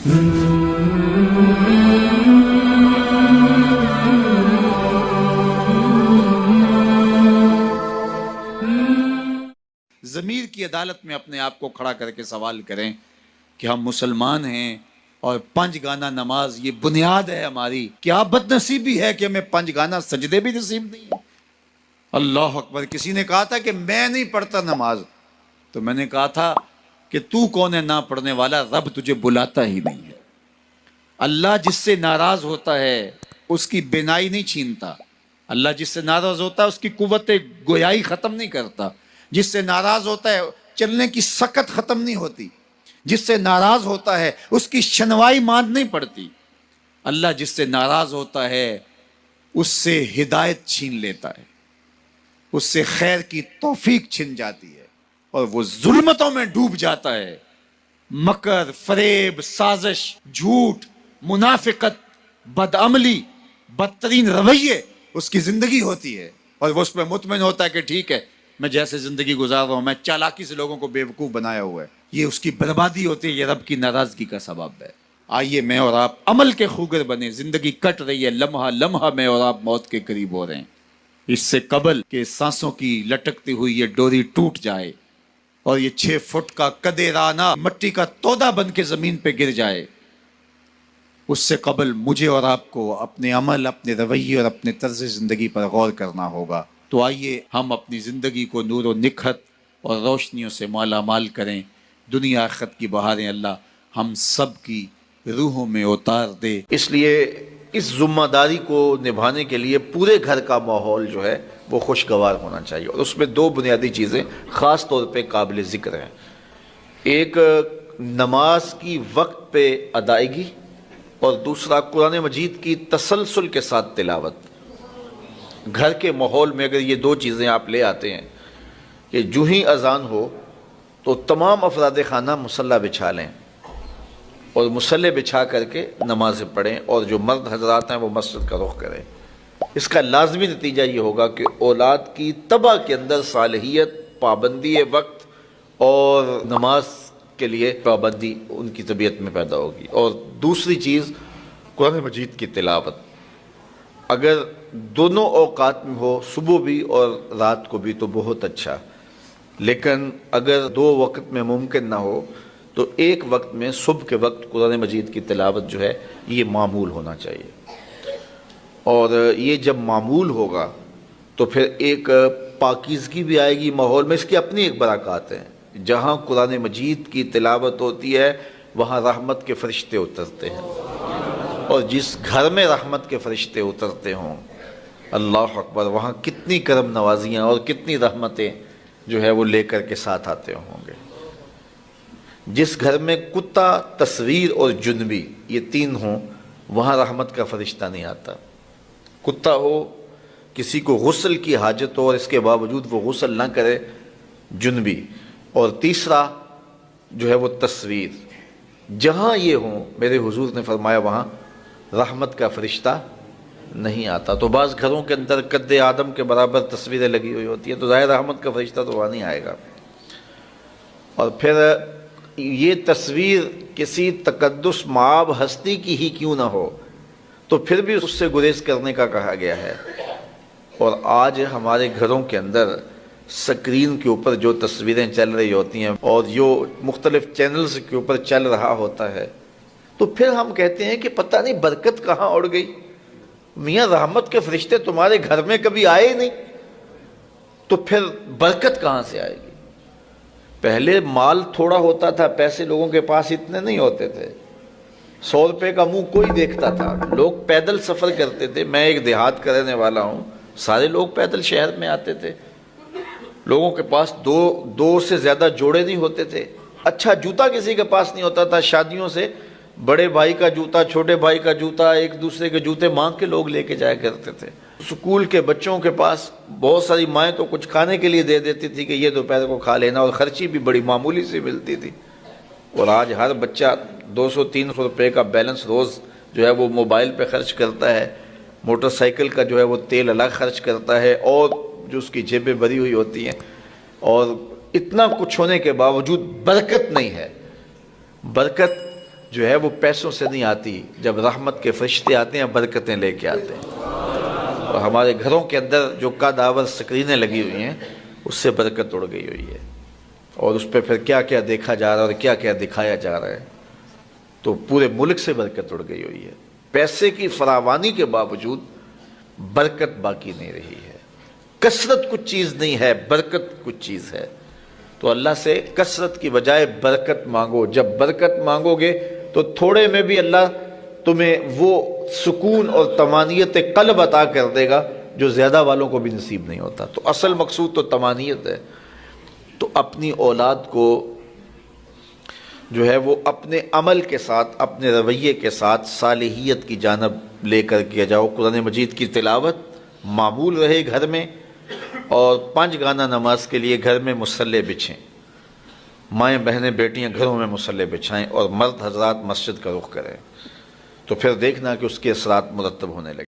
ضمیر کی عدالت میں اپنے آپ کو کھڑا کر کے سوال کریں کہ ہم مسلمان ہیں اور 5 گانا نماز یہ بنیاد ہے ہماری. کیا بد نصیبی ہے کہ ہمیں 5 گانا سجدے بھی نصیب نہیں ہے. اللہ اکبر. کسی نے کہا تھا کہ میں نہیں پڑھتا نماز، تو میں نے کہا تھا کہ تو کون ہے نہ پڑھنے والا، رب تجھے بلاتا ہی نہیں ہے. اللہ جس سے ناراض ہوتا ہے اس کی بینائی نہیں چھینتا. اللہ جس سے ناراض ہوتا ہے اس کی قوت گویائی ختم نہیں کرتا. جس سے ناراض ہوتا ہے چلنے کی سکت ختم نہیں ہوتی. جس سے ناراض ہوتا ہے اس کی شنوائی ماند نہیں پڑتی. اللہ جس سے ناراض ہوتا ہے اس سے ہدایت چھین لیتا ہے، اس سے خیر کی توفیق چھن جاتی ہے اور وہ ظلمتوں میں ڈوب جاتا ہے. مکر، فریب، سازش، جھوٹ، منافقت، بدعملی، بدترین رویے اس کی زندگی ہوتی ہے، اور وہ اس پہ مطمئن ہوتا ہے کہ ٹھیک ہے میں جیسے زندگی گزار رہا ہوں، میں چالاکی سے لوگوں کو بیوقوف بنایا ہوا ہے. یہ اس کی بربادی ہوتی ہے، یہ رب کی ناراضگی کا سبب ہے. آئیے میں اور آپ عمل کے خوگر بنے. زندگی کٹ رہی ہے، لمحہ لمحہ میں اور آپ موت کے قریب ہو رہے ہیں. اس سے قبل کہ سانسوں کی لٹکتی ہوئی یہ ڈوری ٹوٹ جائے اور یہ 6 فٹ کا قدِ رانا مٹی کا تودا بن کے زمین پہ گر جائے، اس سے قبل مجھے اور آپ کو اپنے عمل، اپنے رویے اور اپنے طرز زندگی پر غور کرنا ہوگا. تو آئیے ہم اپنی زندگی کو نور و نکھت اور روشنیوں سے مالا مال کریں. دنیا آخرت کی بہاریں اللہ ہم سب کی روحوں میں اتار دے. اس لیے اس ذمہ داری کو نبھانے کے لیے پورے گھر کا ماحول جو ہے وہ خوشگوار ہونا چاہیے، اور اس میں 2 بنیادی چیزیں خاص طور پہ قابل ذکر ہیں. ایک نماز کی وقت پہ ادائیگی، اور دوسرا قرآن مجید کی تسلسل کے ساتھ تلاوت. گھر کے ماحول میں اگر یہ 2 چیزیں آپ لے آتے ہیں کہ جو ہی اذان ہو تو تمام افراد خانہ مصلی بچھا لیں اور مصلی بچھا کر کے نمازیں پڑھیں، اور جو مرد حضرات ہیں وہ مسجد کا رخ کریں. اس کا لازمی نتیجہ یہ ہوگا کہ اولاد کی طبع کے اندر صالحیت، پابندی وقت اور نماز کے لیے پابندی ان کی طبیعت میں پیدا ہوگی. اور دوسری چیز قرآن مجید کی تلاوت. اگر دونوں اوقات میں ہو، صبح بھی اور رات کو بھی، تو بہت اچھا. لیکن اگر 2 وقت میں ممکن نہ ہو تو ایک وقت میں صبح کے وقت قرآن مجید کی تلاوت جو ہے یہ معمول ہونا چاہیے. اور یہ جب معمول ہوگا تو پھر ایک پاکیزگی بھی آئے گی ماحول میں. اس کی اپنی ایک برکات ہیں. جہاں قرآن مجید کی تلاوت ہوتی ہے وہاں رحمت کے فرشتے اترتے ہیں، اور جس گھر میں رحمت کے فرشتے اترتے ہوں، اللہ اکبر، وہاں کتنی کرم نوازیاں اور کتنی رحمتیں جو ہے وہ لے کر کے ساتھ آتے ہوں گے. جس گھر میں کتا، تصویر اور جنبی یہ 3 ہوں وہاں رحمت کا فرشتہ نہیں آتا. کتا ہو، کسی کو غسل کی حاجت ہو اور اس کے باوجود وہ غسل نہ کرے، جنبی، اور تیسرا جو ہے وہ تصویر. جہاں یہ ہوں میرے حضور نے فرمایا وہاں رحمت کا فرشتہ نہیں آتا. تو بعض گھروں کے اندر قد آدم کے برابر تصویریں لگی ہوئی ہوتی ہیں، تو ظاہر رحمت کا فرشتہ تو وہاں نہیں آئے گا. اور پھر یہ تصویر کسی تقدس مآب ہستی کی ہی کیوں نہ ہو تو پھر بھی اس سے گریز کرنے کا کہا گیا ہے. اور آج ہمارے گھروں کے اندر سکرین کے اوپر جو تصویریں چل رہی ہوتی ہیں اور جو مختلف چینلز کے اوپر چل رہا ہوتا ہے، تو پھر ہم کہتے ہیں کہ پتہ نہیں برکت کہاں اڑ گئی. میاں رحمت کے فرشتے تمہارے گھر میں کبھی آئے نہیں تو پھر برکت کہاں سے آئے گی. پہلے مال تھوڑا ہوتا تھا، پیسے لوگوں کے پاس اتنے نہیں ہوتے تھے. 100 روپے کا منہ کوئی دیکھتا تھا، لوگ پیدل سفر کرتے تھے. میں ایک دیہات کا رہنے والا ہوں، سارے لوگ پیدل شہر میں آتے تھے. لوگوں کے پاس دو سے زیادہ جوڑے نہیں ہوتے تھے. اچھا جوتا کسی کے پاس نہیں ہوتا تھا. شادیوں سے بڑے بھائی کا جوتا، چھوٹے بھائی کا جوتا، ایک دوسرے کے جوتے مانگ کے لوگ لے کے جایا کرتے تھے. سکول کے بچوں کے پاس بہت ساری مائیں تو کچھ کھانے کے لیے دے دیتی تھی کہ یہ دوپہر کو کھا لینا، اور خرچی بھی بڑی معمولی سی ملتی تھی. اور آج ہر بچہ 200-300 روپے کا بیلنس روز جو ہے وہ موبائل پہ خرچ کرتا ہے. موٹر سائیکل کا جو ہے وہ تیل الگ خرچ کرتا ہے، اور جو اس کی جیبیں بھری ہوئی ہوتی ہیں. اور اتنا کچھ ہونے کے باوجود برکت نہیں ہے. برکت جو ہے وہ پیسوں سے نہیں آتی، جب رحمت کے فرشتے آتے ہیں برکتیں لے کے آتے ہیں. اور ہمارے گھروں کے اندر جو کاداور سکرینیں لگی ہوئی ہیں اس سے برکت اڑ گئی ہوئی ہے، اور اس پہ پھر کیا کیا دیکھا جا رہا ہے اور کیا کیا دکھایا جا رہا ہے، تو پورے ملک سے برکت اڑ گئی ہوئی ہے. پیسے کی فراوانی کے باوجود برکت باقی نہیں رہی ہے. کثرت کچھ چیز نہیں ہے، برکت کچھ چیز ہے. تو اللہ سے کثرت کی بجائے برکت مانگو. جب برکت مانگو گے تو تھوڑے میں بھی اللہ تمہیں وہ سکون اور طمانینت قلب عطا کر دے گا جو زیادہ والوں کو بھی نصیب نہیں ہوتا. تو اصل مقصود تو طمانینت ہے. تو اپنی اولاد کو جو ہے وہ اپنے عمل کے ساتھ، اپنے رویے کے ساتھ صالحیت کی جانب لے کر کے جاؤ. قرآن مجید کی تلاوت معمول رہے گھر میں، اور 5 گانہ نماز کے لیے گھر میں مصلی بچھیں. مائیں بہنیں بیٹیاں گھروں میں مصلی بچھائیں، اور مرد حضرات مسجد کا رخ کریں. تو پھر دیکھنا کہ اس کے اثرات مرتب ہونے لگے.